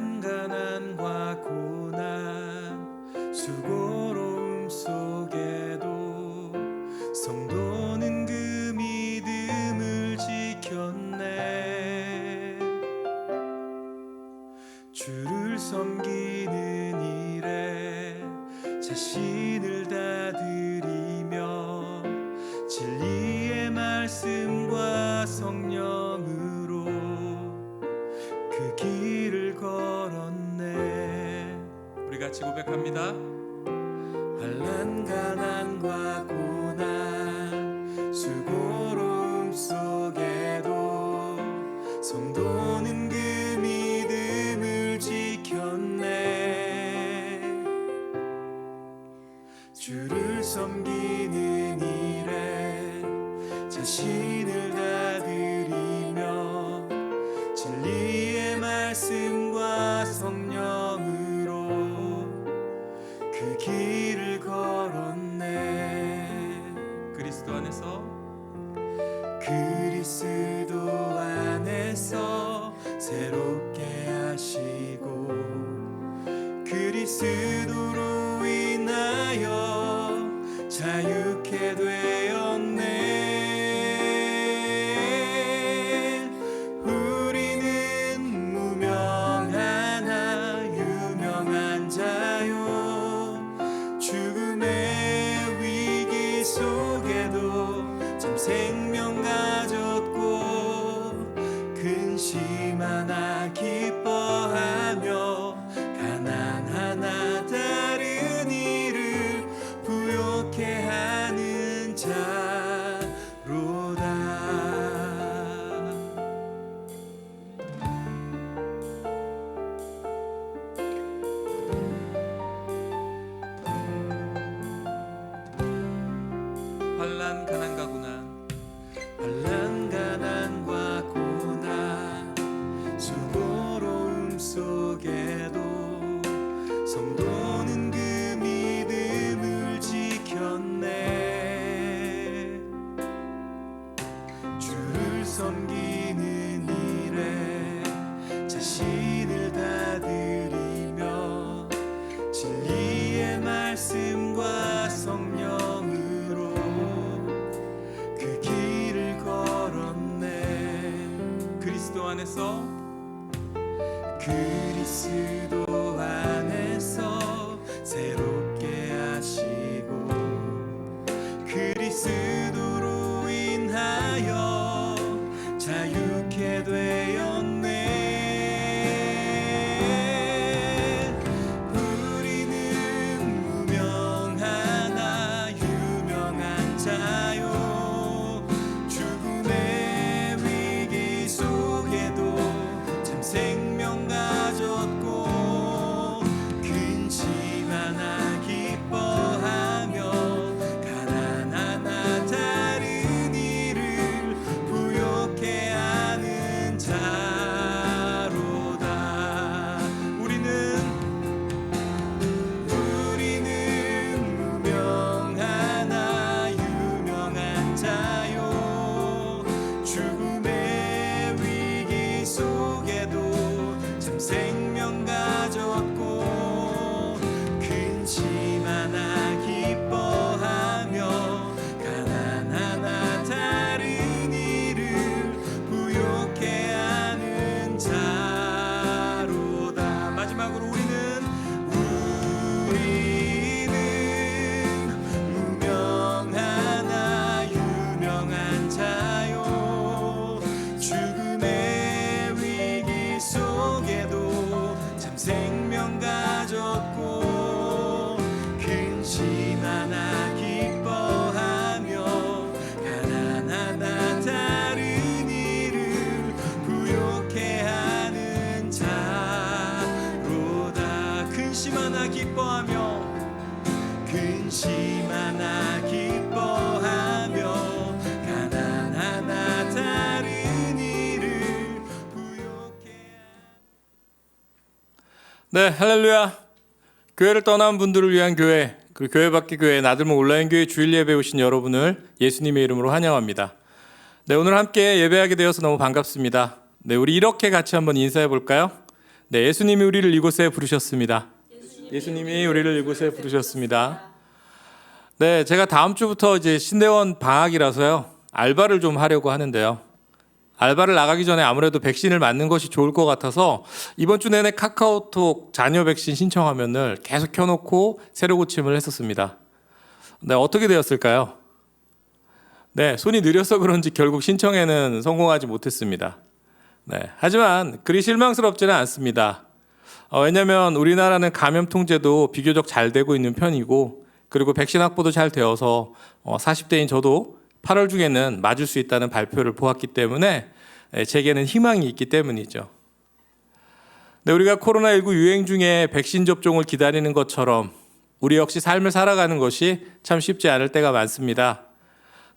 환란 가난과 고난 수고로움 속에도 성도는 그 믿음을 지켰네. 주를 섬기는 일에 자신을 다 드리며 진리의 말씀과 성령으로 그 길을 걸었네. 우리 같이 고백합니다. 환난 가난과 고난 수고로움 속에도 성도는 그 믿음을 지켰네. 주를 섬기는 일에 자신을 다 드리며 진리의 말씀과 성령으로 그 길을 걸었네. 그리스도 안에서 새롭게 하시고 그리스도로 인하여 자유케 되었네. 우리는 무명하나 유명한 자요. 죽음의 위기 속에도 참 생명 가졌고 근심 하나 기뻐하며 가난 하나 다른 이를 부욕해 하는 자로다. 환난 가난과 고난 환난 가난과 고난 수고로움 속에도 성도는 그 믿음을 지켰네. 주를 섬기는 일에 자신을 다 드리며 진리의 말씀과 성령으로 그 길을 걸었네. 그리스도 안에서 새롭게 하시고 그리스도로 인하여 자유케 되었네. 우리는 무명하나 유명한 자요. 죽음의 위기 속에도 참 생명 가졌고 근심 하나 기뻐하며 가난 하나 다른 이를 부욕해 하는 자로다. 우리는 무명하나 유명한 자요. 죽음의 위기 속에도 참 생명 가졌고 근심 하나 기뻐하며 가난 하나 다른 이를 부욕해 하는 자로다. 마지막으로 우리는 무명하나 유명한 자요. 죽음의 위기 속에도 참 생명 가졌고 근심 하나 기뻐하며 가난 하나 다른 이를 부욕해 하는 자로다. 근심 하나 기뻐하며 가난 하나 다른 이를 부욕해. 네, 할렐루야. 교회를 떠난 분들을 위한 교회, 그 교회 밖의 교회 나들목 온라인 교회 주일 예배 오신 여러분을 예수님의 이름으로 환영합니다. 네, 오늘 함께 예배하게 되어서 너무 반갑습니다. 네, 우리 이렇게 같이 한번 인사해 볼까요? 네, 예수님이 우리를 이곳에 부르셨습니다. 예수님이 우리를 이곳에 부르셨습니다. 네, 제가 다음 주부터 이제 신대원 방학이라서요. 알바를 좀 하려고 하는데요. 알바를 나가기 전에 아무래도 백신을 맞는 것이 좋을 것 같아서 이번 주 내내 카카오톡 자녀 백신 신청화면을 계속 켜놓고 새로 고침을 했었습니다. 네, 어떻게 되었을까요? 네, 손이 느려서 그런지 결국 신청에는 성공하지 못했습니다. 네, 하지만 그리 실망스럽지는 않습니다. 왜냐하면 우리나라는 감염 통제도 비교적 잘 되고 있는 편이고 그리고 백신 확보도 잘 되어서 40대인 저도 8월 중에는 맞을 수 있다는 발표를 보았기 때문에 제게는 희망이 있기 때문이죠. 네, 우리가 코로나19 유행 중에 백신 접종을 기다리는 것처럼 우리 역시 삶을 살아가는 것이 참 쉽지 않을 때가 많습니다.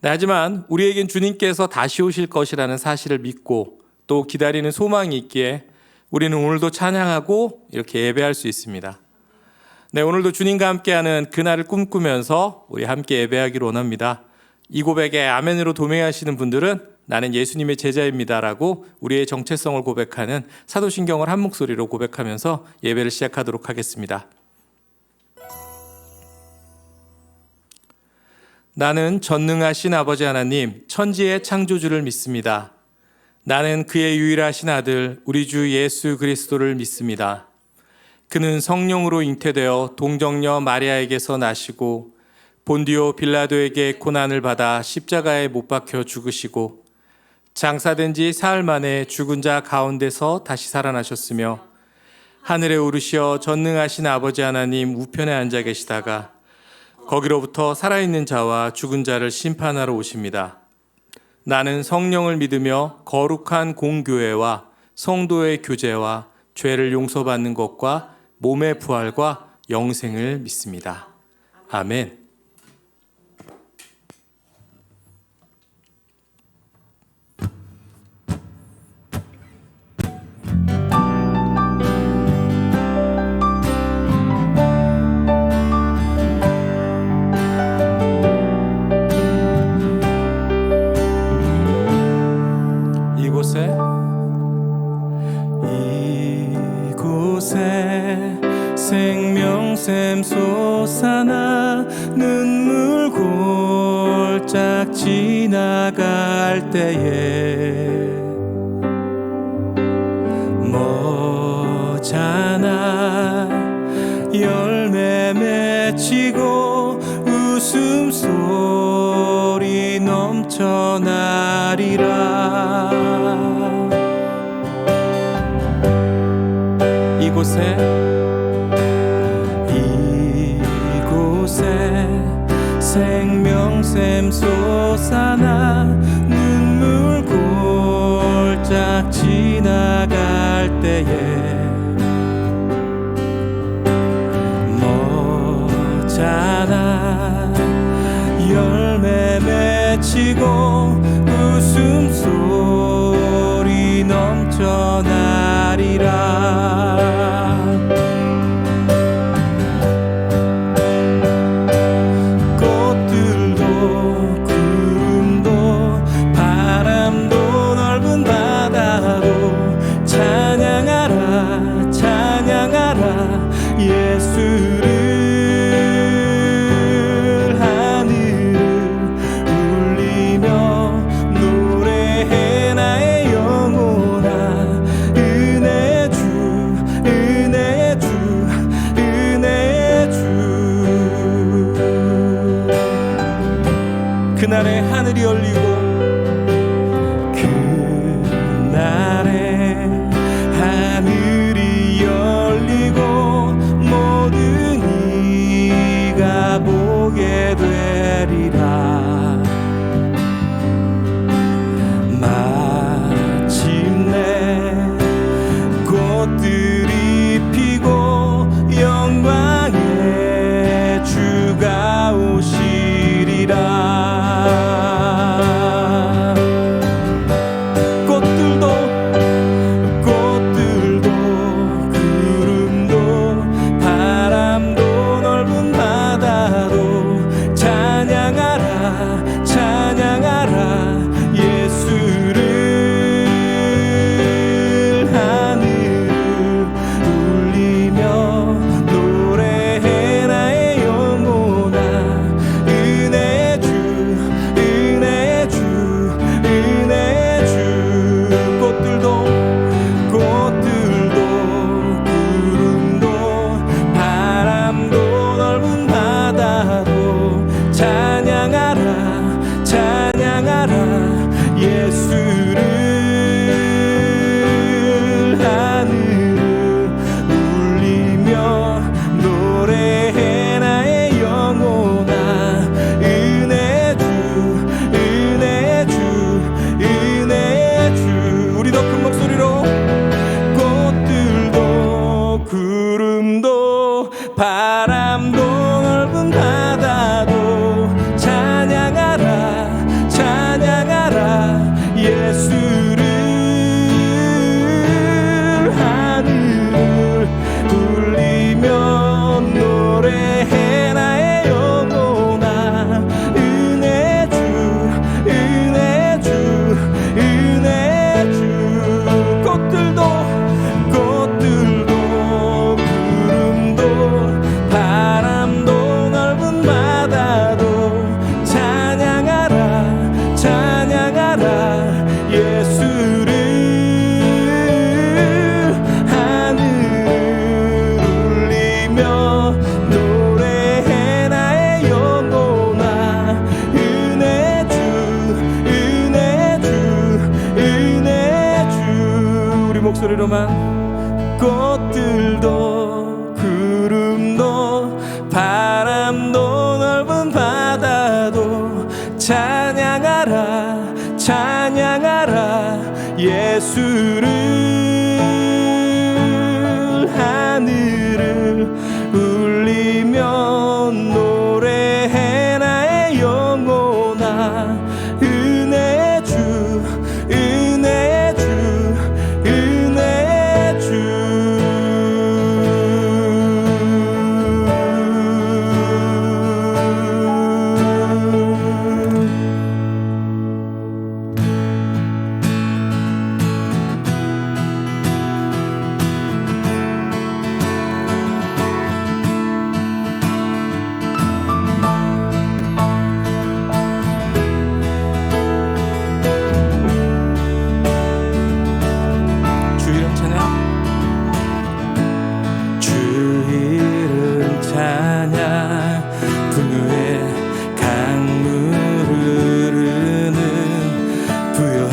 네, 하지만 우리에겐 주님께서 다시 오실 것이라는 사실을 믿고 또 기다리는 소망이 있기에 우리는 오늘도 찬양하고 이렇게 예배할 수 있습니다. 네, 오늘도 주님과 함께하는 그날을 꿈꾸면서 우리 함께 예배하기를 원합니다. 이 고백에 아멘으로 동행하시는 분들은 나는 예수님의 제자입니다라고 우리의 정체성을 고백하는 사도신경을 한 목소리로 고백하면서 예배를 시작하도록 하겠습니다. 나는 전능하신 아버지 하나님, 천지의 창조주를 믿습니다. 나는 그의 유일하신 아들 우리 주 예수 그리스도를 믿습니다. 그는 성령으로 잉태되어 동정녀 마리아에게서 나시고 본디오 빌라도에게 고난을 받아 십자가에 못 박혀 죽으시고 장사된 지 사흘 만에 죽은 자 가운데서 다시 살아나셨으며 하늘에 오르시어 전능하신 아버지 하나님 우편에 앉아 계시다가 거기로부터 살아있는 자와 죽은 자를 심판하러 오십니다. 나는 성령을 믿으며 거룩한 공교회와 성도의 교제와 죄를 용서받는 것과 몸의 부활과 영생을 믿습니다. 아멘. 이곳에 생명샘 솟아나 눈물 골짝 지나갈 때에 머잖아 열매 맺히고 웃음소리 넘쳐나리라. 이곳에 생명샘 솟아나 눈물 골짝 지나갈 때에 머잖아 열매 맺히고 웃음소리 넘쳐나리라. 예수를 하늘 울리며 노래해 나의 영혼아 은혜 주 바람도 넓은 바다도 찬양하라 찬양하라 예수를 하늘을 울리며 노래해 나의 영혼아 은혜 주 은혜 주 은혜 주 꽃들도 구름도 바람도 넓은 바다도 찬양하라 찬양하라 예수를 하늘을 울리며 노래해 나의 영혼아 은혜 주 은혜 주 은혜 주 우리 목소리로만 꽃들도 구름도 바람도 넓은 바다도 찬양하라 찬양하라 예수를 하늘을 울리며 노래해 나의 영혼아 은혜 주 은혜 주 은혜 주 주 이름 찬양 주 이름 찬양 분유의 강물 흐르는 부요한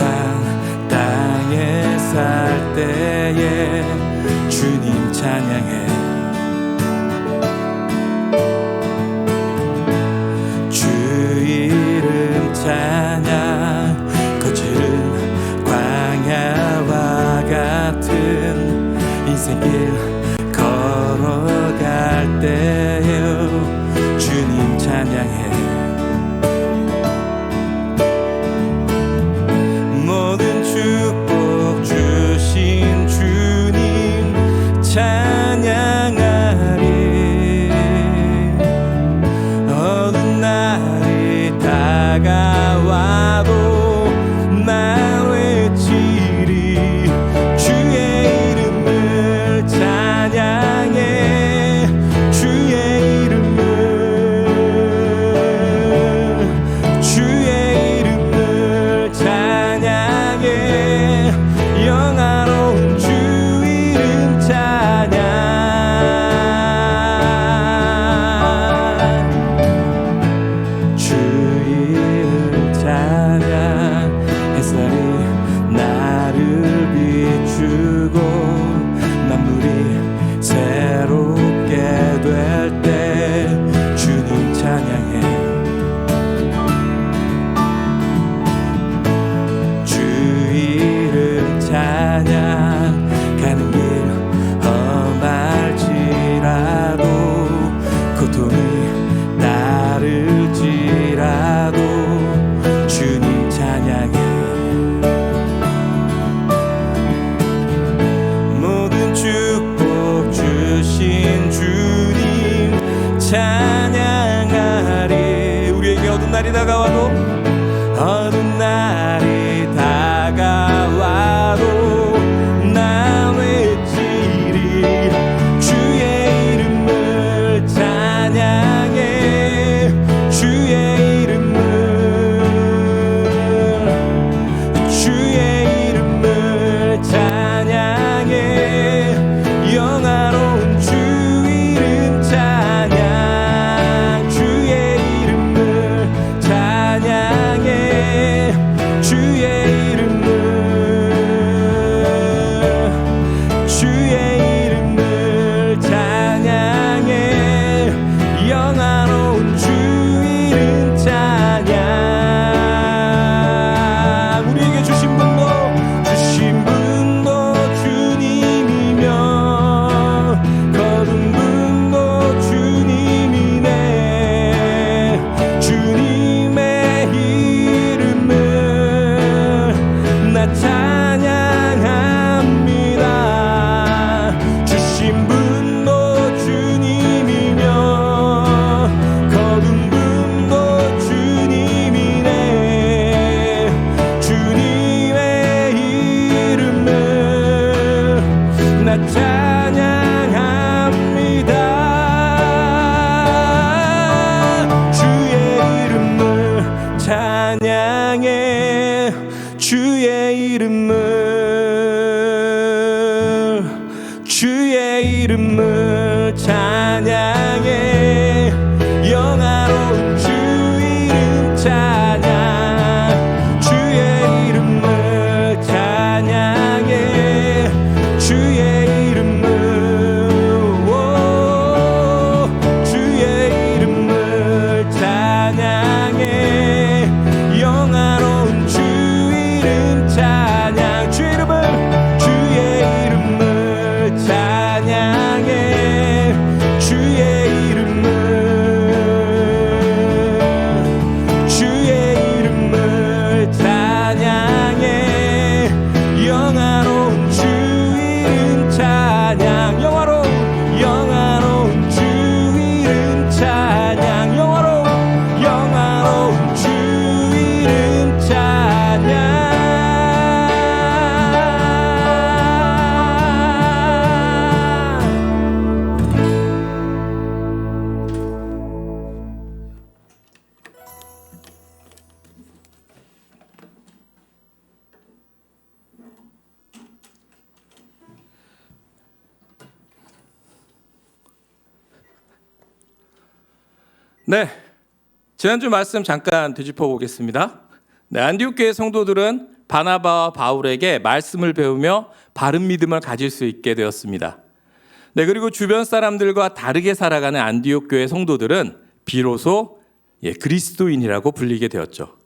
땅에 살 때에 주님 찬양해 주 이름 찬양 거칠은 광야와 같은 인생길 걸어갈 때에 주님 찬양해 모든 축복 주신 주님 찬양하리 어두운 날이 다가와도 난 외치리 주의 이름을 찬양해 주의 이름을 찬양해 영화로운 주 이름 찬양 주 이름 찬양 햇살이 나를 비추고 만물이 새롭게 될 때 주님 찬양해 주 이름 찬양 가는 길 험할지라도 고통이 나를지라도 주님 찬양해 모든 축복 주신 주님 찬양하리 우리에게 어두운 날이 다가와도 어두운 날이 다가와도 나 외치리 주의 이름을 찬양해 주의 이름을 찬양해 영화로운 주 이름 찬양 주의 이름을 찬양 네, 지난주 말씀 잠깐 되짚어 보겠습니다. 네, 안디옥 교회 성도들은 바나바와 바울에게 말씀을 배우며 바른 믿음을 가질 수 있게 되었습니다. 네, 그리고 주변 사람들과 다르게 살아가는 안디옥 교회 성도들은 비로소 그리스도인이라고 불리게 되었죠.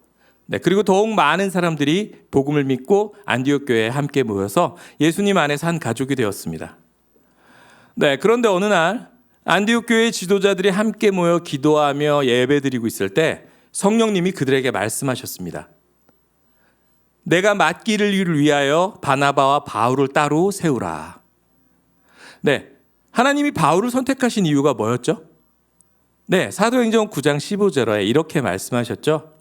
네, 그리고 더욱 많은 사람들이 복음을 믿고 안디옥 교회에 함께 모여서 예수님 안에서 한 가족이 되었습니다. 네, 그런데 어느 날 안디옥 교회 지도자들이 함께 모여 기도하며 예배드리고 있을 때 성령님이 그들에게 말씀하셨습니다. 내가 맡기를 일을 위하여 바나바와 바울을 따로 세우라. 네, 하나님이 바울을 선택하신 이유가 뭐였죠? 네, 사도행전 9장 15절에 이렇게 말씀하셨죠.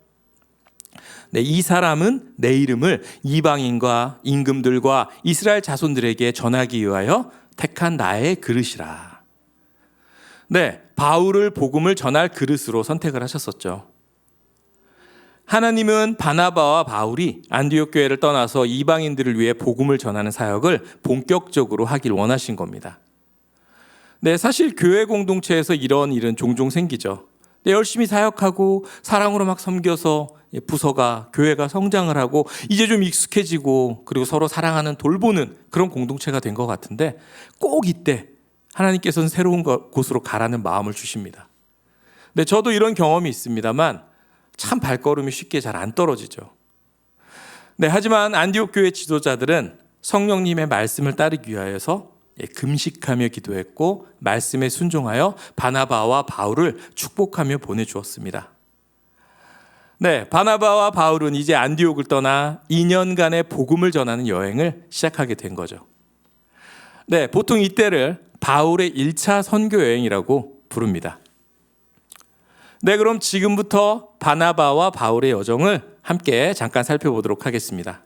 네, 이 사람은 내 이름을 이방인과 임금들과 이스라엘 자손들에게 전하기 위하여 택한 나의 그릇이라. 네, 바울을 복음을 전할 그릇으로 선택을 하셨었죠. 하나님은 바나바와 바울이 안디옥 교회를 떠나서 이방인들을 위해 복음을 전하는 사역을 본격적으로 하길 원하신 겁니다. 네, 사실 교회 공동체에서 이런 일은 종종 생기죠. 네, 열심히 사역하고 사랑으로 막 섬겨서 부서가 교회가 성장을 하고 이제 좀 익숙해지고 그리고 서로 사랑하는 돌보는 그런 공동체가 된 것 같은데 꼭 이때 하나님께서는 새로운 곳으로 가라는 마음을 주십니다. 네, 저도 이런 경험이 있습니다만 참 발걸음이 쉽게 잘 안 떨어지죠. 네, 하지만 안디옥 교회 지도자들은 성령님의 말씀을 따르기 위하여서 금식하며 기도했고 말씀에 순종하여 바나바와 바울을 축복하며 보내주었습니다. 네, 바나바와 바울은 이제 안디옥을 떠나 2년간의 복음을 전하는 여행을 시작하게 된 거죠. 네, 보통 이때를 바울의 1차 선교 여행이라고 부릅니다. 네, 그럼 지금부터 바나바와 바울의 여정을 함께 잠깐 살펴보도록 하겠습니다.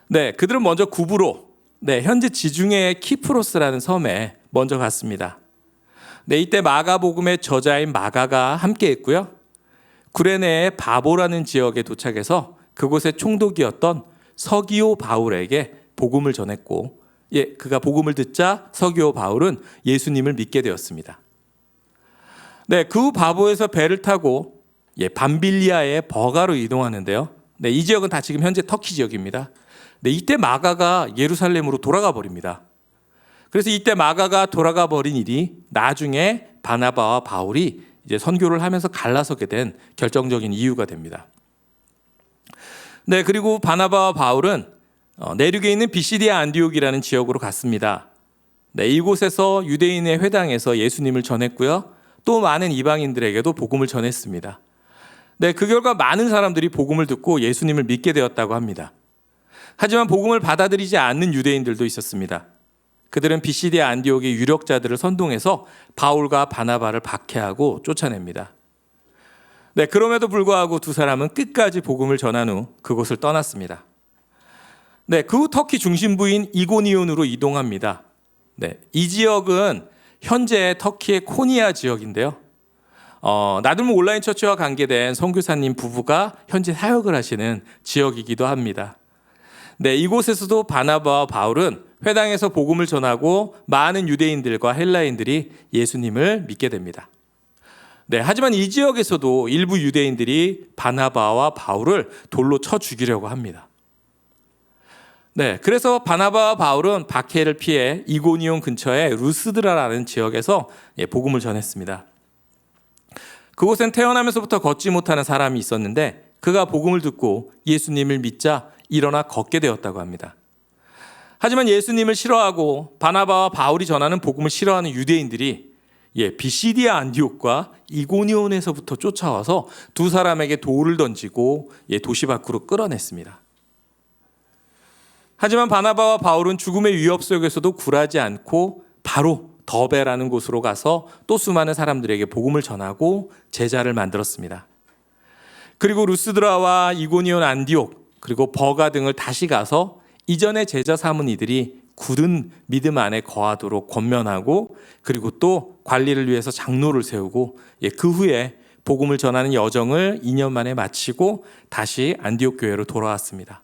네, 그들은 먼저 구브로, 현재 지중해의 키프로스라는 섬에 먼저 갔습니다. 네, 이때 마가복음의 저자인 마가가 함께 했고요. 구레네의 바보라는 지역에 도착해서 그곳의 총독이었던 서기오 바울에게 복음을 전했고, 그가 복음을 듣자 서기오 바울은 예수님을 믿게 되었습니다. 네, 그 후 바보에서 배를 타고 밤빌리아의 버가로 이동하는데요. 네, 이 지역은 다 지금 현재 터키 지역입니다. 네, 이때 마가가 예루살렘으로 돌아가 버립니다. 그래서 이때 마가가 돌아가 버린 일이 나중에 바나바와 바울이 이제 선교를 하면서 갈라서게 된 결정적인 이유가 됩니다. 네, 그리고 바나바와 바울은 내륙에 있는 비시디아 안디옥이라는 지역으로 갔습니다. 네, 이곳에서 유대인의 회당에서 예수님을 전했고요. 또 많은 이방인들에게도 복음을 전했습니다. 네, 그 결과 많은 사람들이 복음을 듣고 예수님을 믿게 되었다고 합니다. 하지만 복음을 받아들이지 않는 유대인들도 있었습니다. 그들은 비시디아 안디옥의 유력자들을 선동해서 바울과 바나바를 박해하고 쫓아냅니다. 네, 그럼에도 불구하고 두 사람은 끝까지 복음을 전한 후 그곳을 떠났습니다. 네, 그 후 터키 중심부인 이고니온으로 이동합니다. 네, 이 지역은 현재 터키의 코니아 지역인데요. 나들모 온라인 처치와 관계된 선교사님 부부가 현재 사역을 하시는 지역이기도 합니다. 네, 이곳에서도 바나바와 바울은 회당에서 복음을 전하고 많은 유대인들과 헬라인들이 예수님을 믿게 됩니다. 네, 하지만 이 지역에서도 일부 유대인들이 바나바와 바울을 돌로 쳐 죽이려고 합니다. 네, 그래서 바나바와 바울은 박해를 피해 이고니온 근처의 루스드라라는 지역에서 복음을 전했습니다. 그곳엔 태어나면서부터 걷지 못하는 사람이 있었는데 그가 복음을 듣고 예수님을 믿자 일어나 걷게 되었다고 합니다. 하지만 예수님을 싫어하고 바나바와 바울이 전하는 복음을 싫어하는 유대인들이 비시디아 안디옥과 이고니온에서부터 쫓아와서 두 사람에게 돌을 던지고 도시 밖으로 끌어냈습니다. 하지만 바나바와 바울은 죽음의 위협 속에서도 굴하지 않고 바로 더베라는 곳으로 가서 또 수많은 사람들에게 복음을 전하고 제자를 만들었습니다. 그리고 루스드라와 이고니온 안디옥 그리고 버가 등을 다시 가서 이전에 제자 삼은 이들이 굳은 믿음 안에 거하도록 권면하고 그리고 또 관리를 위해서 장로를 세우고 그 후에 복음을 전하는 여정을 2년 만에 마치고 다시 안디옥 교회로 돌아왔습니다.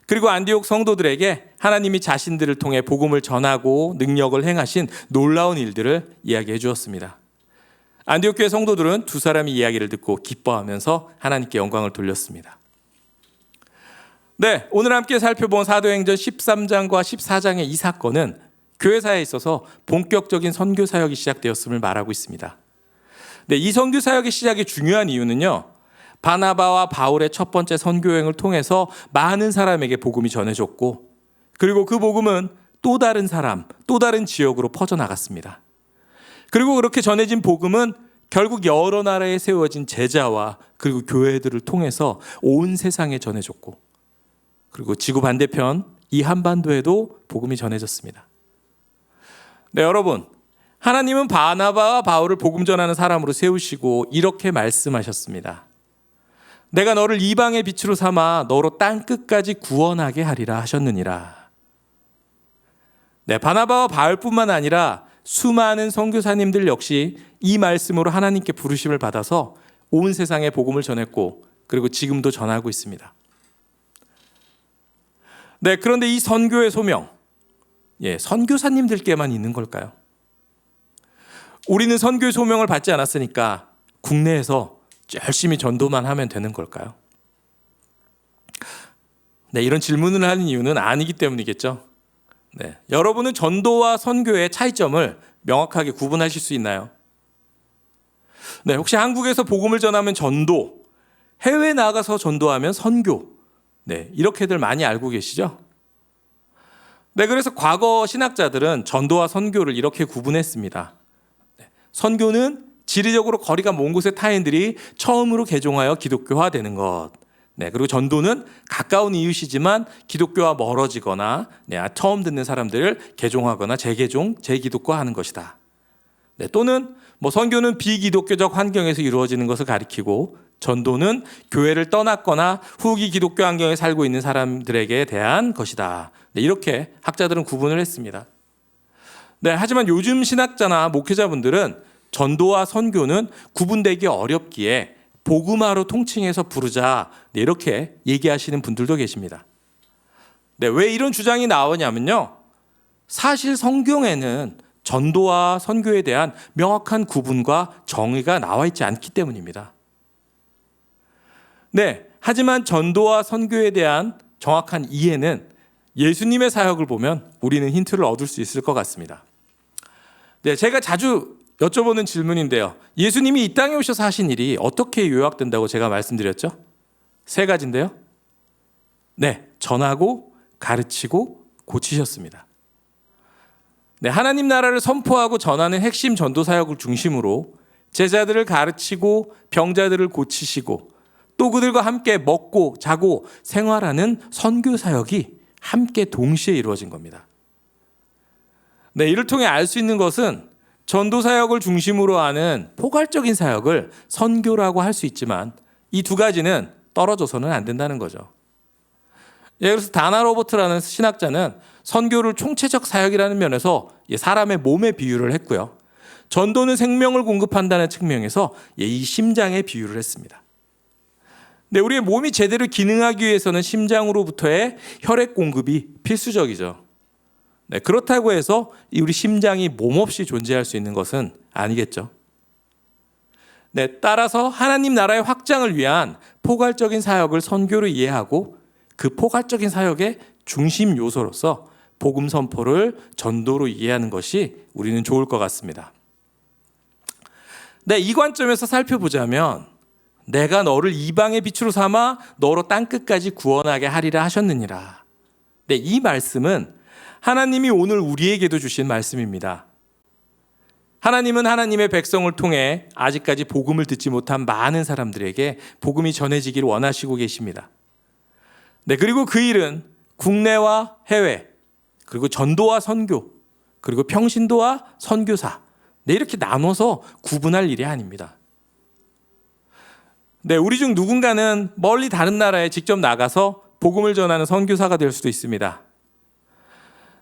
그리고 안디옥 성도들에게 하나님이 자신들을 통해 복음을 전하고 능력을 행하신 놀라운 일들을 이야기해 주었습니다. 안디옥 교회 성도들은 두 사람의 이야기를 듣고 기뻐하면서 하나님께 영광을 돌렸습니다. 네, 오늘 함께 살펴본 사도행전 13장과 14장의 이 사건은 교회사에 있어서 본격적인 선교 사역이 시작되었음을 말하고 있습니다. 네, 이 선교 사역의 시작이 중요한 이유는요, 바나바와 바울의 첫 번째 선교 여행을 통해서 많은 사람에게 복음이 전해졌고, 그리고 그 복음은 또 다른 사람, 또 다른 지역으로 퍼져나갔습니다. 그리고 그렇게 전해진 복음은 결국 여러 나라에 세워진 제자와 그리고 교회들을 통해서 온 세상에 전해졌고, 그리고 지구 반대편 이 한반도에도 복음이 전해졌습니다. 네, 여러분, 하나님은 바나바와 바울을 복음 전하는 사람으로 세우시고 이렇게 말씀하셨습니다. 내가 너를 이방의 빛으로 삼아 너로 땅 끝까지 구원하게 하리라 하셨느니라. 네, 바나바와 바울뿐만 아니라 수많은 선교사님들 역시 이 말씀으로 하나님께 부르심을 받아서 온 세상에 복음을 전했고, 그리고 지금도 전하고 있습니다. 네, 그런데 이 선교의 소명, 선교사님들께만 있는 걸까요? 우리는 선교의 소명을 받지 않았으니까 국내에서 열심히 전도만 하면 되는 걸까요? 네, 이런 질문을 하는 이유는 아니기 때문이겠죠. 네, 여러분은 전도와 선교의 차이점을 명확하게 구분하실 수 있나요? 네, 혹시 한국에서 복음을 전하면 전도, 해외에 나가서 전도하면 선교, 네, 이렇게들 많이 알고 계시죠? 네, 그래서 과거 신학자들은 전도와 선교를 이렇게 구분했습니다. 네, 선교는 지리적으로 거리가 먼 곳의 타인들이 처음으로 개종하여 기독교화되는 것. 네, 그리고 전도는 가까운 이웃이지만 기독교와 멀어지거나 처음 듣는 사람들을 개종하거나 재개종, 재기독화하는 것이다. 네, 또는 선교는 비기독교적 환경에서 이루어지는 것을 가리키고, 전도는 교회를 떠났거나 후기 기독교 환경에 살고 있는 사람들에게 대한 것이다. 네, 이렇게 학자들은 구분을 했습니다. 네, 하지만 요즘 신학자나 목회자분들은 전도와 선교는 구분되기 어렵기에 복음화로 통칭해서 부르자, 네, 이렇게 얘기하시는 분들도 계십니다. 네, 왜 이런 주장이 나오냐면요, 사실 성경에는 전도와 선교에 대한 명확한 구분과 정의가 나와 있지 않기 때문입니다. 네, 하지만 전도와 선교에 대한 정확한 이해는 예수님의 사역을 보면 우리는 힌트를 얻을 수 있을 것 같습니다. 네, 제가 자주 여쭤보는 질문인데요, 예수님이 이 땅에 오셔서 하신 일이 어떻게 요약된다고 제가 말씀드렸죠? 3가지인데요. 네, 전하고 가르치고 고치셨습니다. 네, 하나님 나라를 선포하고 전하는 핵심 전도 사역을 중심으로 제자들을 가르치고 병자들을 고치시고 또 그들과 함께 먹고 자고 생활하는 선교 사역이 함께 동시에 이루어진 겁니다. 네, 이를 통해 알 수 있는 것은 전도 사역을 중심으로 하는 포괄적인 사역을 선교라고 할 수 있지만 이 2가지는 떨어져서는 안 된다는 거죠. 그래서 다나 로버트라는 신학자는 선교를 총체적 사역이라는 면에서 사람의 몸에 비유를 했고요, 전도는 생명을 공급한다는 측면에서 이 심장에 비유를 했습니다. 네, 우리의 몸이 제대로 기능하기 위해서는 심장으로부터의 혈액 공급이 필수적이죠. 네, 그렇다고 해서 우리 심장이 몸 없이 존재할 수 있는 것은 아니겠죠. 네, 따라서 하나님 나라의 확장을 위한 포괄적인 사역을 선교로 이해하고 그 포괄적인 사역의 중심 요소로서 복음 선포를 전도로 이해하는 것이 우리는 좋을 것 같습니다. 네, 이 관점에서 살펴보자면 내가 너를 이방의 빛으로 삼아 너로 땅끝까지 구원하게 하리라 하셨느니라. 네, 이 말씀은 하나님이 오늘 우리에게도 주신 말씀입니다. 하나님은 하나님의 백성을 통해 아직까지 복음을 듣지 못한 많은 사람들에게 복음이 전해지기를 원하시고 계십니다. 네, 그리고 그 일은 국내와 해외, 그리고 전도와 선교, 그리고 평신도와 선교사, 네, 이렇게 나눠서 구분할 일이 아닙니다. 네, 우리 중 누군가는 멀리 다른 나라에 직접 나가서 복음을 전하는 선교사가 될 수도 있습니다.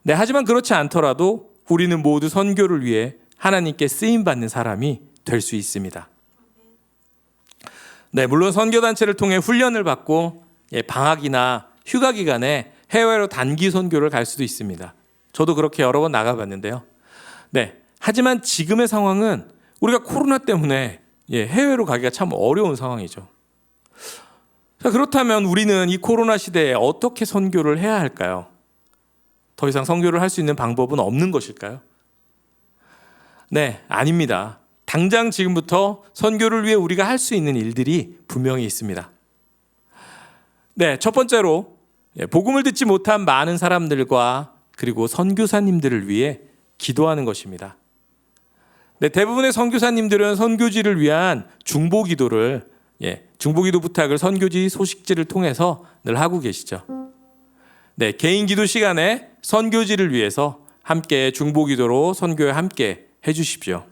네, 하지만 그렇지 않더라도 우리는 모두 선교를 위해 하나님께 쓰임받는 사람이 될 수 있습니다. 네, 물론 선교단체를 통해 훈련을 받고 방학이나 휴가 기간에 해외로 단기 선교를 갈 수도 있습니다. 저도 그렇게 여러 번 나가봤는데요. 네, 하지만 지금의 상황은 우리가 코로나 때문에 해외로 가기가 참 어려운 상황이죠. 자, 그렇다면 우리는 이 코로나 시대에 어떻게 선교를 해야 할까요? 더 이상 선교를 할 수 있는 방법은 없는 것일까요? 네, 아닙니다. 당장 지금부터 선교를 위해 우리가 할 수 있는 일들이 분명히 있습니다. 네, 첫 번째로 복음을 듣지 못한 많은 사람들과 그리고 선교사님들을 위해 기도하는 것입니다. 네, 대부분의 선교사님들은 선교지를 위한 중보기도를 중보기도 부탁을 선교지 소식지를 통해서 늘 하고 계시죠. 네, 개인 기도 시간에 선교지를 위해서 함께 중보기도로 선교에 함께 해주십시오.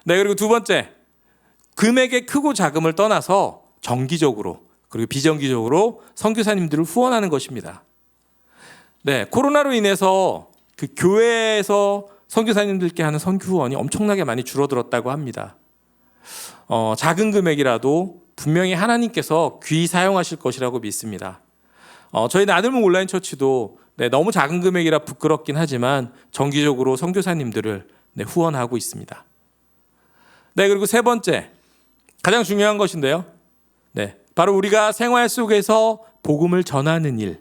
네, 그리고 두 번째, 금액의 크고 작음을 떠나서 정기적으로 그리고 비정기적으로 선교사님들을 후원하는 것입니다. 네, 코로나로 인해서 그 교회에서 선교사님들께 하는 선교 후원이 엄청나게 많이 줄어들었다고 합니다. 작은 금액이라도 분명히 하나님께서 귀히 사용하실 것이라고 믿습니다. 저희 나들목 온라인 처치도 너무 작은 금액이라 부끄럽긴 하지만 정기적으로 선교사님들을 후원하고 있습니다. 네, 그리고 세 번째, 가장 중요한 것인데요. 바로 우리가 생활 속에서 복음을 전하는 일,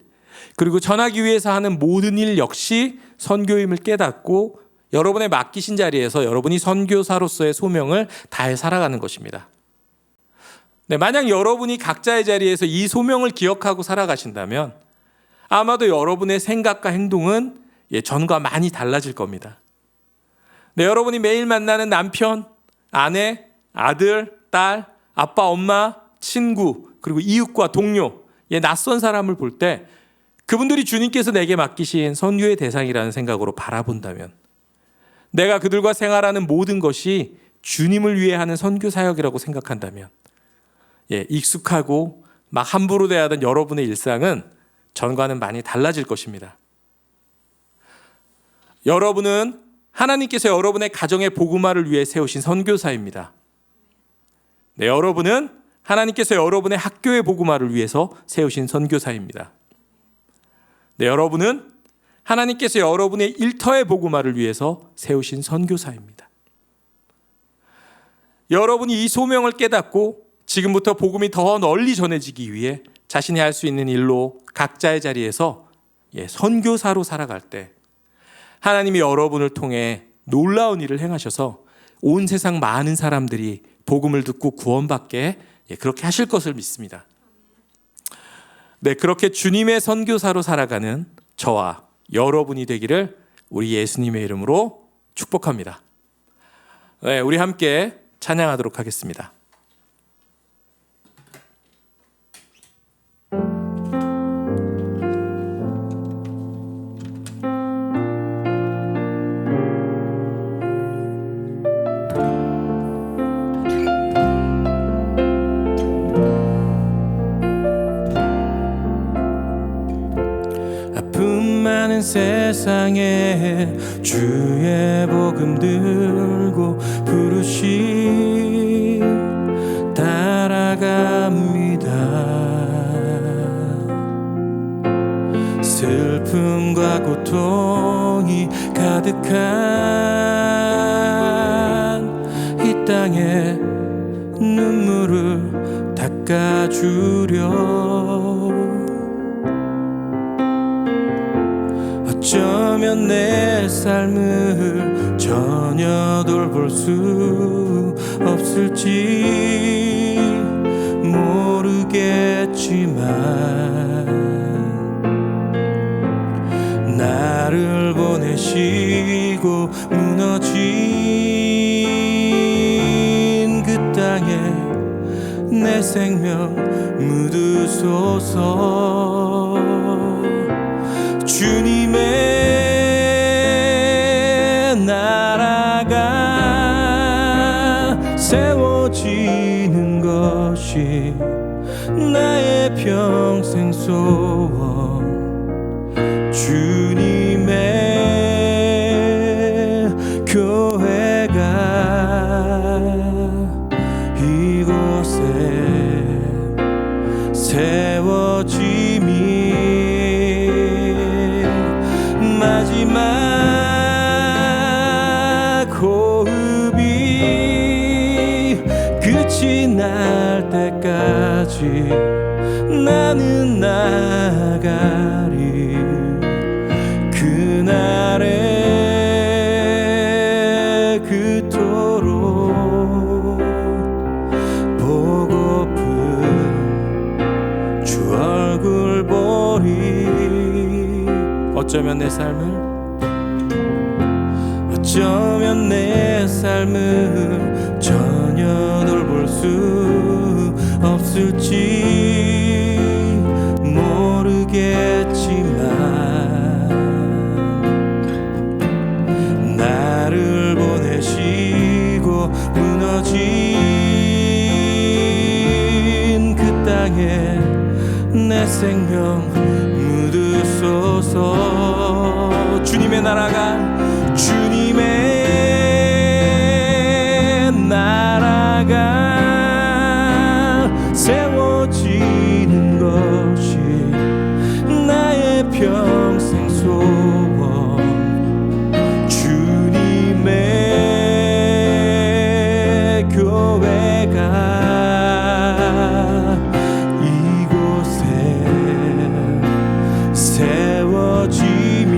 그리고 전하기 위해서 하는 모든 일 역시 선교임을 깨닫고 여러분의 맡기신 자리에서 여러분이 선교사로서의 소명을 다해 살아가는 것입니다. 네, 만약 여러분이 각자의 자리에서 이 소명을 기억하고 살아가신다면 아마도 여러분의 생각과 행동은 전과 많이 달라질 겁니다. 네, 여러분이 매일 만나는 남편, 아내, 아들, 딸, 아빠, 엄마, 친구, 그리고 이웃과 동료, 낯선 사람을 볼 때 그분들이 주님께서 내게 맡기신 선교의 대상이라는 생각으로 바라본다면, 내가 그들과 생활하는 모든 것이 주님을 위해 하는 선교 사역이라고 생각한다면, 익숙하고 막 함부로 대하던 여러분의 일상은 전과는 많이 달라질 것입니다. 여러분은 하나님께서 여러분의 가정의 복음화를 위해 세우신 선교사입니다. 네, 여러분은 하나님께서 여러분의 학교의 복음화를 위해서 세우신 선교사입니다. 네, 여러분은 하나님께서 여러분의 일터의 복음화를 위해서 세우신 선교사입니다. 여러분이 이 소명을 깨닫고 지금부터 복음이 더 널리 전해지기 위해 자신이 할 수 있는 일로 각자의 자리에서 선교사로 살아갈 때 하나님이 여러분을 통해 놀라운 일을 행하셔서 온 세상 많은 사람들이 복음을 듣고 구원받게 그렇게 하실 것을 믿습니다. 네, 그렇게 주님의 선교사로 살아가는 저와 여러분이 되기를 우리 예수님의 이름으로 축복합니다. 네, 우리 함께 찬양하도록 하겠습니다. 세상에 주의 복음 들고 부르심 따라갑니다. 슬픔과 고통이 가득한 이 땅에 눈물을 닦아주려 어쩌면 내 삶을 전혀 돌볼 수 없을지 모르겠지만 나를 보내시고 무너진 그 땅에 내 생명 묻으소서. 주님의 나라가 세워지는 것이 나의 평생 소원. 주님의 교회가 이곳에 세워짐이 마지막 호흡이 끝이 날 때까지 나는 나가리. 그날에 그토록 보고픈 주 얼굴 보리. 어쩌면 내 삶을 전혀 돌볼 수 없을지 모르겠지만 나를 보내시고 무너진 그 땅에 내 생명 묻으소서. 주님의 나라가 세워지는 것이 나의 평생 소원. 주님의 교회가 이곳에 세워짐이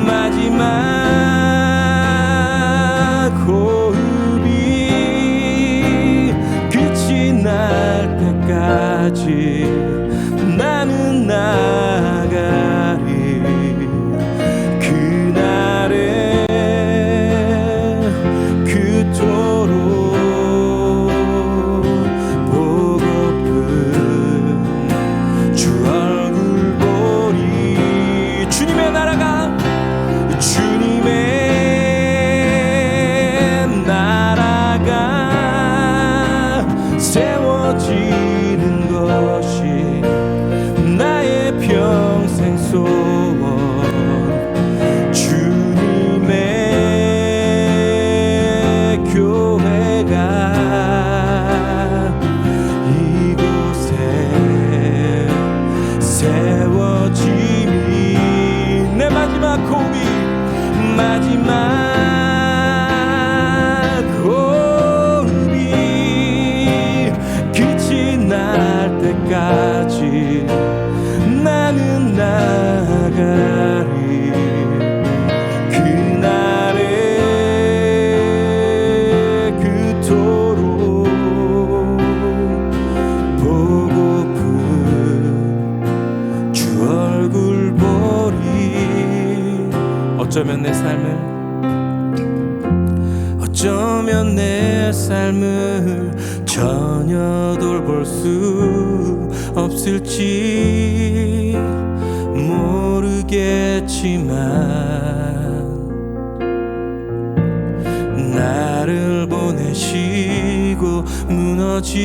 마지막 호흡이 끝이 날 때까지 나는 나가리. 그날에 그토록 보고픈 주 얼굴 보리. 주님의 나라가 세워지는 것이 나의 평생 소원. 주님의 교회가 이곳에 세워짐이 내 마지막 호흡이 마지막 날 때까지 나는 나가리. 그날에 그토록 보고픈 주 얼굴 보리. 어쩌면 내 삶을 전혀 돌볼 수 없을지 모르겠지만 나를 보내시고 무너진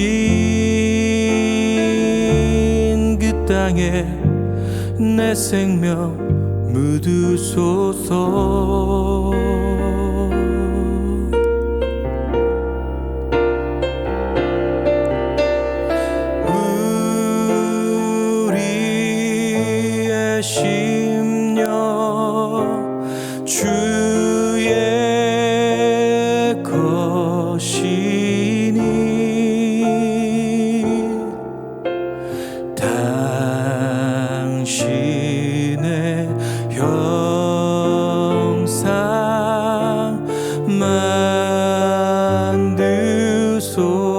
그 땅에 내 생명 묻으소서. 심령 주의 것이니 당신의 형상 만드소서.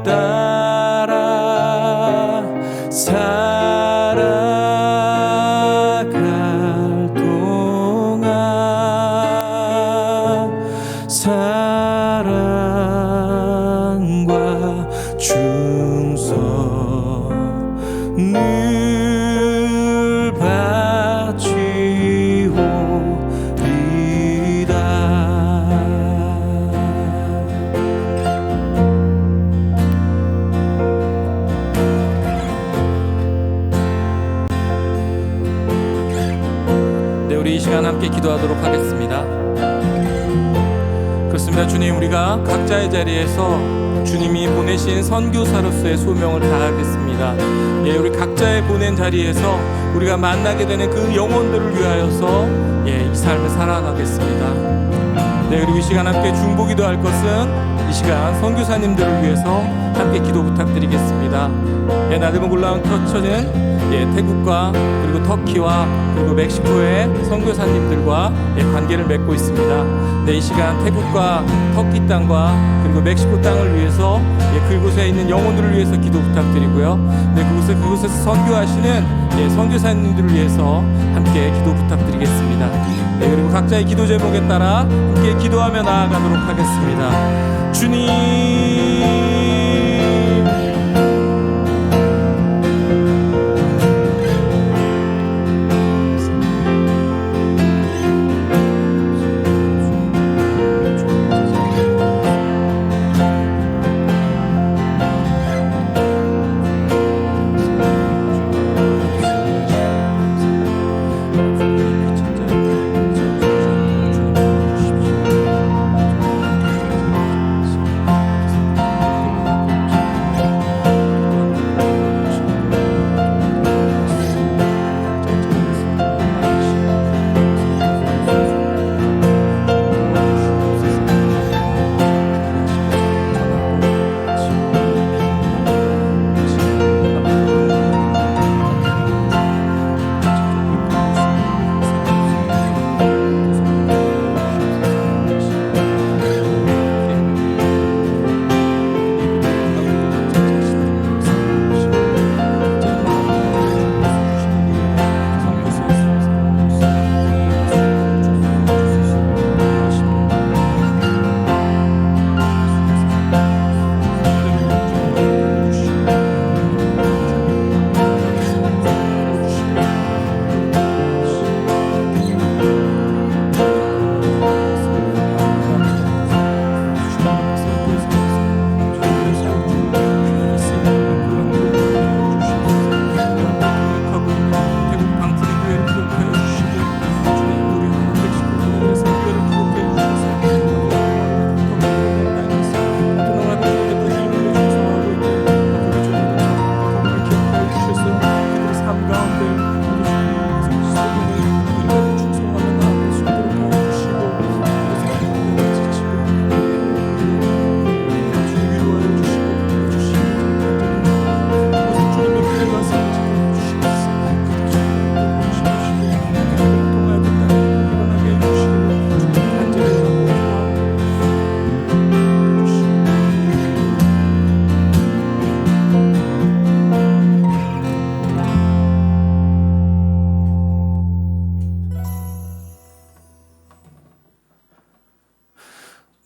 따라 살아갈 동안 사랑과 충성 늘 바치오리다. 우리 이 시간 함께 기도하도록 하겠습니다. 그렇습니다. 그렇습니다. 주님, 우리가 각자의 자리에서 주님이 보내신 선교사로서의 소명을 다하겠습니다. 예, 우리 각자의 보낸 자리에서 우리가 만나게 되는 그 영혼들을 위하여서 이 삶을 살아가겠습니다. 네, 그리고 이 시간 함께 중보기도 할 것은 이 시간 선교사님들을 위해서 함께 기도 부탁드리겠습니다. 나들목 올라온 터처는 태국과 그리고 터키와 그리고 멕시코의 선교사님들과 관계를 맺고 있습니다. 이 시간 태국과 터키 땅과 그리고 멕시코 땅을 위해서 그곳에 있는 영혼들을 위해서 기도 부탁드리고요. 그곳에서 선교하시는 선교사님들을 위해서 함께 기도 부탁드리겠습니다. 그리고 각자의 기도 제목에 따라 함께 기도하며 나아가도록 하겠습니다. 주님,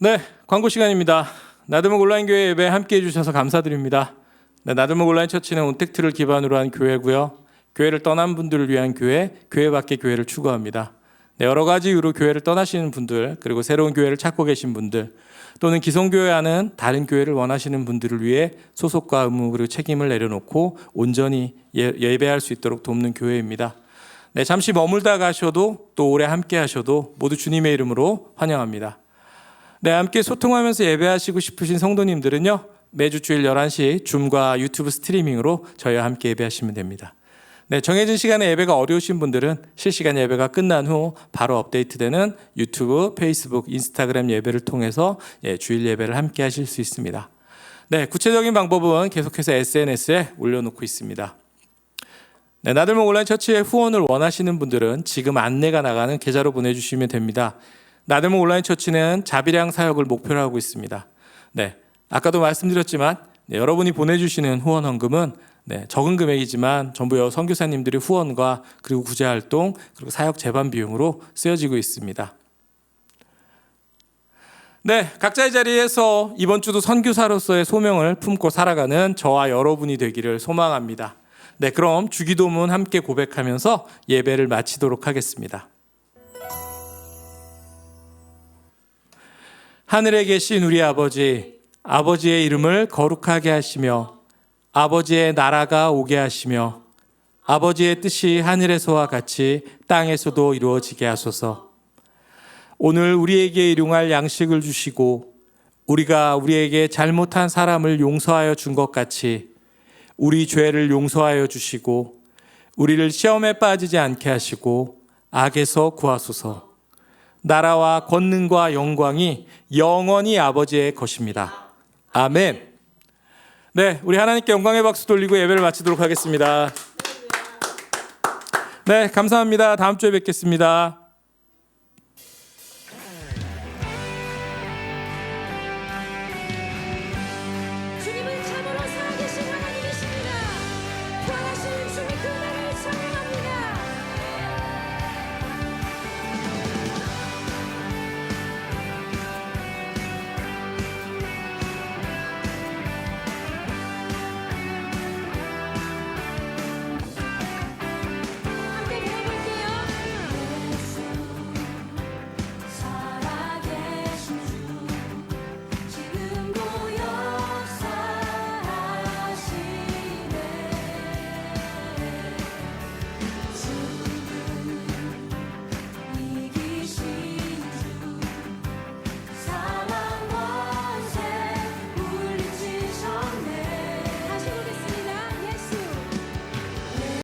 네, 광고 시간입니다. 나들목 온라인 교회 예배 함께해 주셔서 감사드립니다. 나들목 온라인 처치는 온택트를 기반으로 한 교회고요. 교회를 떠난 분들을 위한 교회, 교회 밖의 교회를 추구합니다. 여러 가지 이유로 교회를 떠나시는 분들, 그리고 새로운 교회를 찾고 계신 분들, 또는 기성교회와는 다른 교회를 원하시는 분들을 위해 소속과 의무 그리고 책임을 내려놓고 온전히 예배할 수 있도록 돕는 교회입니다. 잠시 머물다 가셔도 또 오래 함께 하셔도 모두 주님의 이름으로 환영합니다. 함께 소통하면서 예배하시고 싶으신 성도님들은요, 매주 주일 11시 줌과 유튜브 스트리밍으로 저희와 함께 예배하시면 됩니다. 정해진 시간에 예배가 어려우신 분들은 실시간 예배가 끝난 후 바로 업데이트되는 유튜브, 페이스북, 인스타그램 예배를 통해서 주일 예배를 함께 하실 수 있습니다. 구체적인 방법은 계속해서 SNS에 올려놓고 있습니다. 나들목 온라인 처치의 후원을 원하시는 분들은 지금 안내가 나가는 계좌로 보내주시면 됩니다. 나들목 온라인 처치는 자비량 사역을 목표로 하고 있습니다. 아까도 말씀드렸지만 여러분이 보내주시는 후원 헌금은 적은 금액이지만 전부 선교사님들의 후원과 그리고 구제활동 그리고 사역 재반 비용으로 쓰여지고 있습니다. 각자의 자리에서 이번 주도 선교사로서의 소명을 품고 살아가는 저와 여러분이 되기를 소망합니다. 그럼 주기도문 함께 고백하면서 예배를 마치도록 하겠습니다. 하늘에 계신 우리 아버지, 아버지의 이름을 거룩하게 하시며 아버지의 나라가 오게 하시며 아버지의 뜻이 하늘에서와 같이 땅에서도 이루어지게 하소서. 오늘 우리에게 일용할 양식을 주시고 우리가 우리에게 잘못한 사람을 용서하여 준 것 같이 우리 죄를 용서하여 주시고 우리를 시험에 빠지지 않게 하시고 악에서 구하소서. 나라와 권능과 영광이 영원히 아버지의 것입니다. 아멘. 네, 우리 하나님께 영광의 박수 돌리고 예배를 마치도록 하겠습니다. 네, 감사합니다. 다음 주에 뵙겠습니다.